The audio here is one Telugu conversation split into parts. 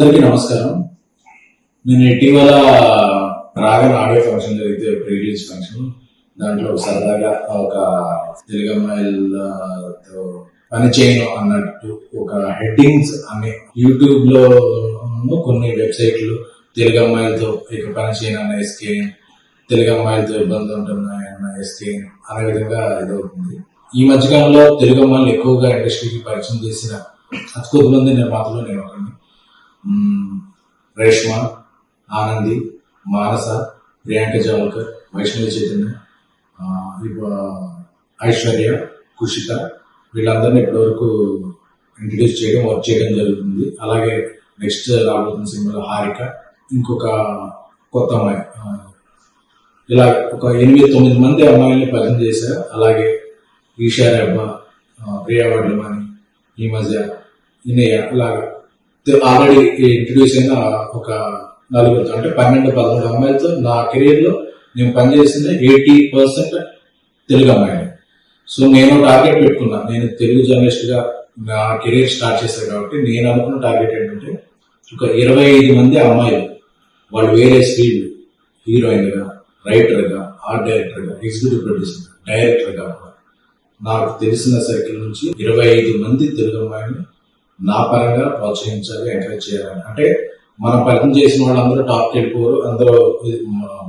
అందరికీ నమస్కారం. నేను ఇటీవల డ్రాగన్ ఆడియో ఫంక్షన్ జరిగితే ప్రీ రిలీజ్ ఫంక్షన్, దాంట్లో సరదాగా ఒక తెలుగు అమ్మాయిలతో పని చేయను అన్నట్టు ఒక హెడ్డింగ్స్ అనే యూట్యూబ్ లో కొన్ని వెబ్సైట్లు తెలుగు అమ్మాయిలతో ఇక పని చేయను అన్న ఎస్కే, తెలుగు అమ్మాయిలతో ఇబ్బందులు ఉంటున్నాయి అన్న ఎస్కే అనే విధంగా ఇదవుతుంది. ఈ మధ్యకాలంలో తెలుగు అమ్మాయిలు ఎక్కువగా ఇండస్ట్రీకి పరిచయం చేసిన అతి కొద్దిమంది నిర్మాతలు నేను ఒకరిని. రేష్మ, ఆనంది, మానస, ప్రియాంక జావల్కర్, వైష్ణవి చైతన్య, ఐశ్వర్య, కుషిత, వీళ్ళందరినీ ఇప్పటివరకు ఇంట్రడ్యూస్ చేయడం, వర్క్ చేయడం జరుగుతుంది. అలాగే నెక్స్ట్ రాబోతున్న సినిమాలో హారిక, ఇంకొక కొత్త అమ్మాయి, ఇలా ఒక 8-9 మంది అమ్మాయిల్ని పరిచయం చేశారు. అలాగే ఈషా రెబ్బ, ప్రియా వడ్లమాని, ఈ మధ్య ఇనయ్య, ఇలాగా ఆల్రెడీ ఇంట్రడ్యూస్ అయిన ఒక 4 అంటే 12-13 అమ్మాయిలతో నా కెరీర్ లో నేను పనిచేసింది 80% తెలుగు అమ్మాయిలు. సో నేను టార్గెట్ పెట్టుకున్నా, నేను తెలుగు జర్నలిస్ట్ గా నా కెరీర్ స్టార్ట్ చేశాను కాబట్టి నేను అనుకున్న టార్గెట్ ఏంటంటే ఒక 25 మంది అమ్మాయిలు, వాళ్ళు వేరే ఫీల్డ్, హీరోయిన్ గా, రైటర్ గా, ఆర్ట్ డైరెక్టర్ గా, ఎగ్జిక్యూటివ్ ప్రొడ్యూసర్ గా, డైరెక్టర్ గా, నాకు తెలిసిన సర్కిల్ నుంచి 25 మంది తెలుగు అమ్మాయిని నా పరంగా ప్రోత్సహించాలి, ఎంకరేజ్ చేయాలని. అంటే మనం పరిచయం చేసిన వాళ్ళందరూ టాప్కి వెళ్ళిపోరు, అందరూ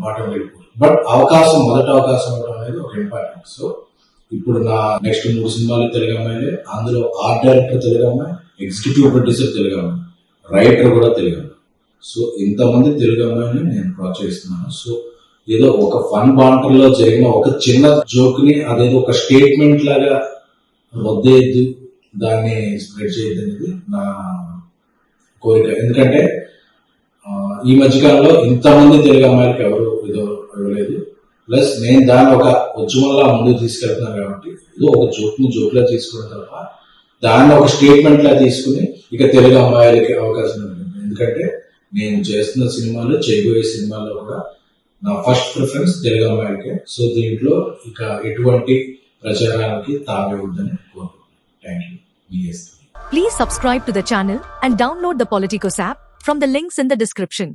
బాటం వెళ్ళిపోరు. బట్ అవకాశం, మొదటి అవకాశం ఇవ్వడం అనేది ఒక ఇంపార్టెంట్. సో ఇప్పుడు నా నెక్స్ట్ 3 సినిమాలు తెలుగు అమ్మాయిలే. అందులో ఆర్ట్ డైరెక్టర్ తెలుగు అమ్మాయి, ఎగ్జిక్యూటివ్ ప్రొడ్యూసర్ తెలుగు అమ్మాయి, రైటర్ కూడా తెలుగు అమ్మాయి. సో ఇంతమంది తెలుగు అమ్మాయిని నేను ప్రోత్సహిస్తున్నాను. సో ఏదో ఒక ఫన్ బాంటర్లో జరిగిన ఒక చిన్న జోక్ ని అదేదో ఒక స్టేట్మెంట్ లాగా వద్దేద్దు, దాన్ని స్ప్రెడ్ చేయద్దు అనేది నా కోరిక. ఎందుకంటే ఈ మధ్యకాలంలో ఇంతమంది తెలుగు అమ్మాయిలకి ఎవరు ఏదో ఇవ్వలేదు. ప్లస్ నేను దాన్ని ఒక ఉద్యమంలా ముందుకు తీసుకెళ్తున్నాను కాబట్టి ఏదో ఒక జోక్లా తీసుకోవడం తప్ప దాన్ని ఒక స్టేట్మెంట్ లా తీసుకుని ఇక తెలుగు అమ్మాయిలకి అవకాశం ఉంటుంది. ఎందుకంటే నేను చేస్తున్న సినిమాలు, చేయబోయే సినిమాల్లో కూడా నా ఫస్ట్ ప్రిఫరెన్స్ తెలుగు అమ్మాయిలకే. సో దీంట్లో ఇక ఎటువంటి ప్రచారానికి తావే ఉందని కోరుకుంటున్నాను. Thank you. Yes. Please subscribe to the channel and download the Politicos app from the links in the description.